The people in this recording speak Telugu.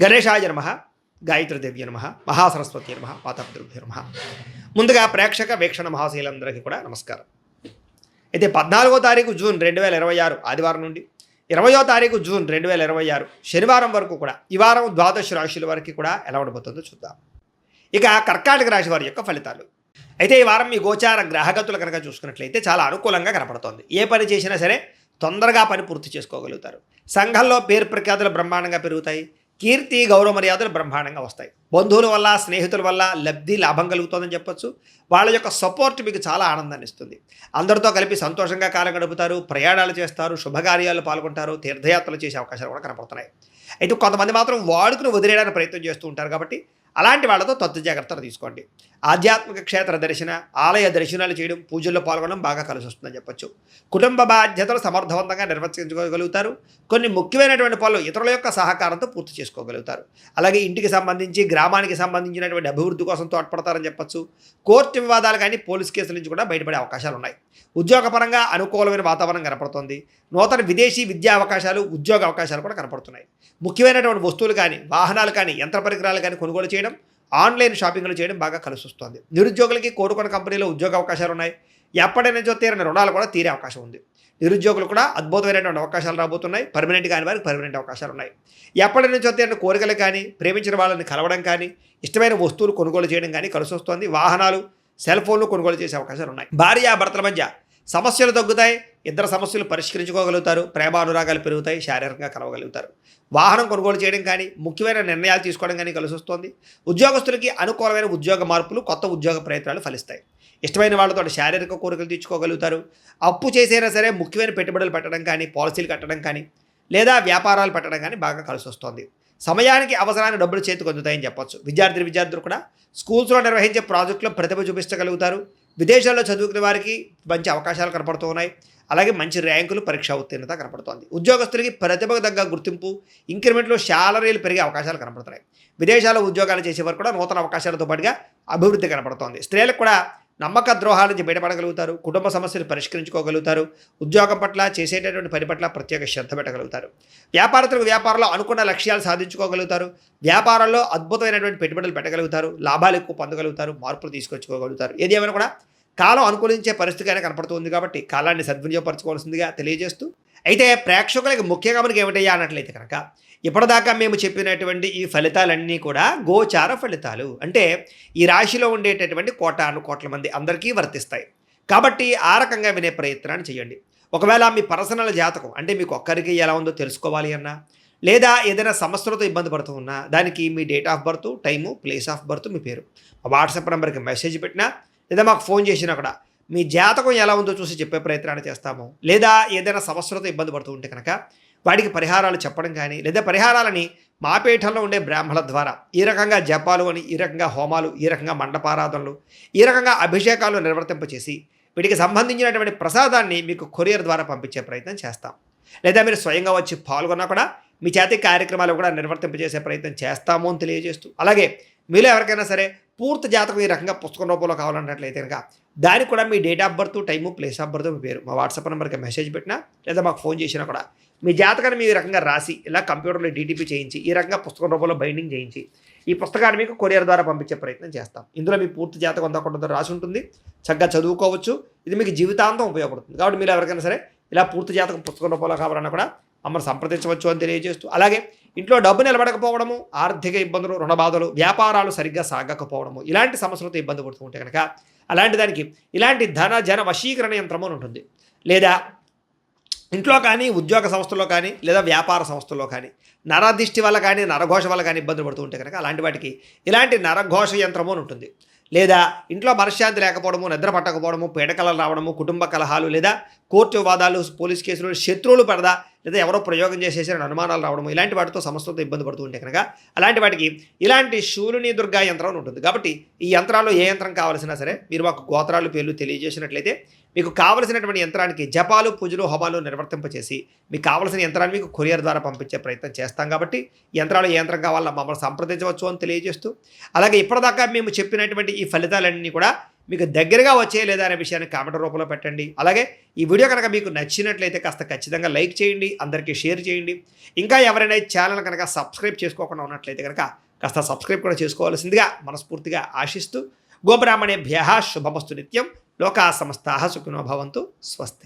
గణేశాయ నమః, గాయత్రీదేవ్య నమః, మహాసరస్వతి నమః, పాతాపితృభ్యో నమః. ముందుగా ప్రేక్షక వీక్షణ మహాశీలందరికీ కూడా నమస్కారం. అయితే 14వ తారీఖు జూన్ 2026 ఆదివారం నుండి 20వ తారీఖు జూన్ 2026 శనివారం వరకు కూడా ఈ వారం ద్వాదశ రాశుల వరకు కూడా ఎలా ఉండబోతుందో చూద్దాం. ఇక కర్కాటక రాశి వారి యొక్క ఫలితాలు. అయితే ఈ వారం మీ గోచార గ్రహగతులు కనుక చూసుకున్నట్లయితే చాలా అనుకూలంగా కనపడుతోంది. ఏ పని చేసినా సరే తొందరగా పని పూర్తి చేసుకోగలుగుతారు. సంఘంలో పేరు ప్రఖ్యాతులు బ్రహ్మాండంగా పెరుగుతాయి. కీర్తి గౌరవ మర్యాదలు బ్రహ్మాండంగా వస్తాయి. బంధువుల వల్ల స్నేహితుల వల్ల లబ్ధి లాభం కలుగుతుందని చెప్పొచ్చు. వాళ్ళ యొక్క సపోర్ట్ మీకు చాలా ఆనందాన్ని ఇస్తుంది. అందరితో కలిపి సంతోషంగా కాలం గడుపుతారు, ప్రయాణాలు చేస్తారు, శుభకార్యాలు పాల్గొంటారు, తీర్థయాత్రలు చేసే అవకాశాలు కూడా కనపడుతున్నాయి. అయితే కొంతమంది మాత్రం వాడుకుని వదిలేయడానికి ప్రయత్నం చేస్తూ ఉంటారు. కాబట్టి అలాంటి వాళ్ళతో తత్తు జాగ్రత్తలు తీసుకోండి. ఆధ్యాత్మిక క్షేత్ర దర్శన, ఆలయ దర్శనాలు చేయడం, పూజల్లో పాల్గొనడం బాగా కలిసి వస్తుందని చెప్పొచ్చు. కుటుంబ బాధ్యతలు సమర్థవంతంగా నిర్వర్తించుకోగలుగుతారు. కొన్ని ముఖ్యమైనటువంటి పనులు ఇతరుల యొక్క సహకారంతో పూర్తి చేసుకోగలుగుతారు. అలాగే ఇంటికి సంబంధించి, గ్రామానికి సంబంధించినటువంటి అభివృద్ధి కోసం తోడ్పడతారని చెప్పచ్చు. కోర్టు వివాదాలు కానీ పోలీస్ కేసుల నుంచి కూడా బయటపడే అవకాశాలు ఉన్నాయి. ఉద్యోగపరంగా అనుకూలమైన వాతావరణం కనపడుతోంది. నూతన విదేశీ విద్యా అవకాశాలు, ఉద్యోగ అవకాశాలు కూడా కనపడుతున్నాయి. ముఖ్యమైనటువంటి వస్తువులు కానీ, వాహనాలు కానీ, యంత్ర పరికరాలు కానీ కొనుగోలు చేయడం, ఆన్లైన్ షాపింగ్లు చేయడం బాగా కలిసి వస్తుంది. నిరుద్యోగులకి కోరుకున్న కంపెనీలో ఉద్యోగ అవకాశాలు ఉన్నాయి. ఎప్పటి నుంచో తీరని రుణాలు కూడా తీరే అవకాశం ఉంది. నిరుద్యోగులు కూడా అద్భుతమైనటువంటి అవకాశాలు రాబోతున్నాయి. పర్మనెంట్ కాని వారికి పర్మనెంట్ అవకాశాలు ఉన్నాయి. ఎప్పటి నుంచో తీరని కోరికలు కానీ, ప్రేమించిన వాళ్ళని కలవడం కానీ, ఇష్టమైన వస్తువులు కొనుగోలు చేయడం కానీ కలిసి వస్తుంది. వాహనాలు, సెల్ ఫోన్లు కొనుగోలు చేసే అవకాశాలు ఉన్నాయి. భార్యాభర్తల మధ్య సమస్యలు తగ్గుతాయి. ఇద్దరు సమస్యలు పరిష్కరించుకోగలుగుతారు. ప్రేమానురాగాలు పెరుగుతాయి. శారీరకంగా కలవగలుగుతారు. వాహనం కొనుగోలు చేయడం కానీ, ముఖ్యమైన నిర్ణయాలు తీసుకోవడం కానీ కలిసి వస్తుంది. ఉద్యోగస్తులకి అనుకూలమైన ఉద్యోగ మార్పులు, కొత్త ఉద్యోగ ప్రయత్నాలు ఫలిస్తాయి. ఇష్టమైన వాళ్ళతో శారీరక కోరికలు తీర్చుకోగలుగుతారు. అప్పు చేసైనా సరే ముఖ్యమైన పెట్టుబడులు పెట్టడం కానీ, పాలసీలు కట్టడం కానీ, లేదా వ్యాపారాలు పెట్టడం కానీ బాగా కలిసి వస్తుంది. సమయానికి అవసరానికి డబ్బులు చేతికి అందుతాయని చెప్పొచ్చు. విద్యార్థులు కూడా స్కూల్స్లో నిర్వహించే ప్రాజెక్టులో ప్రతిభ చూపించగలుగుతారు. విదేశాల్లో చదువుకునే వారికి మంచి అవకాశాలు కనపడుతూ ఉన్నాయి. అలాగే మంచి ర్యాంకులు, పరీక్షా ఉత్తీర్ణత కనపడుతోంది. ఉద్యోగస్తులకి ప్రతిభకు తగ్గ గుర్తింపు, ఇంక్రిమెంట్లు, శాలరీలు పెరిగే అవకాశాలు కనపడుతున్నాయి. విదేశాల్లో ఉద్యోగాలు చేసేవారు కూడా నూతన అవకాశాలతో పాటుగా అభివృద్ధి కనపడుతోంది. స్త్రీలకు కూడా నమ్మక ద్రోహాల నుంచి బయటపడగలుగుతారు. కుటుంబ సమస్యలు పరిష్కరించుకోగలుగుతారు. ఉద్యోగం పట్ల, చేసేటటువంటి పని పట్ల ప్రత్యేక శ్రద్ధ పెట్టగలుగుతారు. వ్యాపారస్తులకు వ్యాపారంలో అనుకున్న లక్ష్యాలు సాధించుకోగలుగుతారు. వ్యాపారంలో అద్భుతమైనటువంటి పెట్టుబడులు పెట్టగలుగుతారు. లాభాలు ఎక్కువ పొందగలుగుతారు. మార్పులు తీసుకొచ్చుకోగలుగుతారు. ఏది ఏమైనా కూడా కాలం అనుకూలించే పరిస్థితి అయినా కనపడుతుంది. కాబట్టి కాలాన్ని సద్వినియోగపరచుకోవాల్సిందిగా తెలియజేస్తూ, అయితే ప్రేక్షకులకి ముఖ్యంగా మనకి ఏమిటయ్యా అన్నట్లయితే కనుక, ఇప్పటిదాకా మేము చెప్పినటువంటి ఈ ఫలితాలన్నీ కూడా గోచార ఫలితాలు. అంటే ఈ రాశిలో ఉండేటటువంటి కోటాను కోట్ల మంది అందరికీ వర్తిస్తాయి. కాబట్టి ఆ రకంగా వినే ప్రయత్నాన్ని చేయండి. ఒకవేళ మీ పర్సనల్ జాతకం అంటే మీకు ఒక్కరికి ఎలా ఉందో తెలుసుకోవాలి అన్నా, లేదా ఏదైనా సమస్యలతో ఇబ్బంది పడుతూ ఉన్నా, దానికి మీ date of birth, time, place of birth, మీ పేరు మా వాట్సాప్ నెంబర్కి మెసేజ్ పెట్టినా, లేదా మాకు ఫోన్ చేసినా కూడా మీ జాతకం ఎలా ఉందో చూసి చెప్పే ప్రయత్నాన్ని చేస్తాము. లేదా ఏదైనా సమస్యలతో ఇబ్బంది పడుతూ ఉంటే కనుక వాటికి పరిహారాలు చెప్పడం కానీ, లేదా పరిహారాలని మా పీఠంలో ఉండే బ్రాహ్మణుల ద్వారా ఈ రకంగా జపాలు అని, ఈ రకంగా హోమాలు, ఈ రకంగా మండపారాధనలు, ఈ రకంగా అభిషేకాలు నిర్వర్తింపచేసి వీటికి సంబంధించినటువంటి ప్రసాదాన్ని మీకు కొరియర్ ద్వారా పంపించే ప్రయత్నం చేస్తాం. లేదా మీరు స్వయంగా వచ్చి పాల్గొన్నా కూడా మీ చేతి కార్యక్రమాలు కూడా నిర్వర్తింపజేసే ప్రయత్నం చేస్తాము అని తెలియజేస్తూ, అలాగే మీలో ఎవరికైనా సరే పూర్తి జాతకం ఈ రకంగా పుస్తకం రూపంలో కావాలన్నట్లయితే కనుక దానికి కూడా మీ date of birth, time, place of birth, మీ పేరు మా వాట్సాప్ నెంబర్కి మెసేజ్ పెట్టినా, లేదా మాకు ఫోన్ చేసినా కూడా మీ జాతకాన్ని మీ రకంగా రాసి ఇలా కంప్యూటర్లో డీటీపీ చేయించి ఈ రకంగా పుస్తకం రూపంలో బైండింగ్ చేయించి ఈ పుస్తకాన్ని మీకు కొరియర్ ద్వారా పంపించే ప్రయత్నం చేస్తాం. ఇందులో మీ పూర్తి జాతకం అంతా కొంత రాసి ఉంటుంది. చక్కగా చదువుకోవచ్చు. ఇది మీకు జీవితాంతం ఉపయోగపడుతుంది. కాబట్టి మీరు ఎవరికైనా సరే ఇలా పూర్తి జాతకం పుస్తకం రూపంలో కావాలన్నా కూడా మమ్మల్ని సంప్రదించవచ్చు అని తెలియజేస్తూ, అలాగే ఇంట్లో డబ్బు నిలబడకపోవడము, ఆర్థిక ఇబ్బందులు, రుణ బాధలు, వ్యాపారాలు సరిగ్గా సాగకపోవడము, ఇలాంటి సమస్యలతో ఇబ్బంది పడుతూ ఉంటే కనుక అలాంటి దానికి ఇలాంటి ధన జన వశీకరణ యంత్రము ఉంటుంది. లేదా ఇంట్లో కానీ, ఉద్యోగ సంస్థల్లో కానీ, లేదా వ్యాపార సంస్థల్లో కానీ నరదిష్టి వల్ల కానీ, నరఘోష వల్ల కానీ ఇబ్బందులు పడుతూ ఉంటే కనుక అలాంటి వాటికి ఇలాంటి నరఘోష యంత్రము అని ఉంటుంది. లేదా ఇంట్లో మనశ్శాంతి లేకపోవడము, నిద్ర పట్టకపోవడము, పీడకలలు రావడము, కుటుంబ కలహాలు, లేదా కోర్టు వివాదాలు, పోలీస్ కేసులు, శత్రువులు పడదా, లేదా ఎవరో ప్రయోగం చేసేసిన అనుమానాలు రావడము, ఇలాంటి వాటితో సమస్యలతో ఇబ్బంది పడుతూ ఉంటే కనుక అలాంటి వాటికి ఇలాంటి శూలిని దుర్గా యంత్రం అని ఉంటుంది. కాబట్టి ఈ యంత్రాల్లో ఏ యంత్రం కావాల్సినా సరే మీరు మాకు గోత్రాలు, పేర్లు తెలియజేసినట్లయితే మీకు కావలసినటువంటి యంత్రానికి జపాలు, పూజలు, హోమాలు నిర్వర్తింపచేసి మీకు కావలసిన యంత్రాన్ని మీకు కొరియర్ ద్వారా పంపించే ప్రయత్నం చేస్తాం. కాబట్టి యంత్రాలు ఏ యంత్రం కావాలో మమ్మల్ని సంప్రదించవచ్చు అని తెలియజేస్తూ, అలాగే ఇప్పటిదాకా మేము చెప్పినటువంటి ఈ ఫలితాలన్నీ కూడా మీకు దగ్గరగా వచ్చే లేదా అనే విషయాన్ని కామెంట్ రూపంలో పెట్టండి. అలాగే ఈ వీడియో కనుక మీకు నచ్చినట్లయితే కాస్త ఖచ్చితంగా లైక్ చేయండి, అందరికీ షేర్ చేయండి. ఇంకా ఎవరైనా ఛానల్ కనుక సబ్స్క్రైబ్ చేసుకోకుండా ఉన్నట్లయితే కనుక కాస్త సబ్స్క్రైబ్ కూడా చేసుకోవాల్సిందిగా మనస్ఫూర్తిగా ఆశిస్తూ గోబ్రాహ్మణేభ్యః శుభమస్తు నిత్యం. లోకా సమస్తాః సుఖినో భవంతు. స్వస్తి.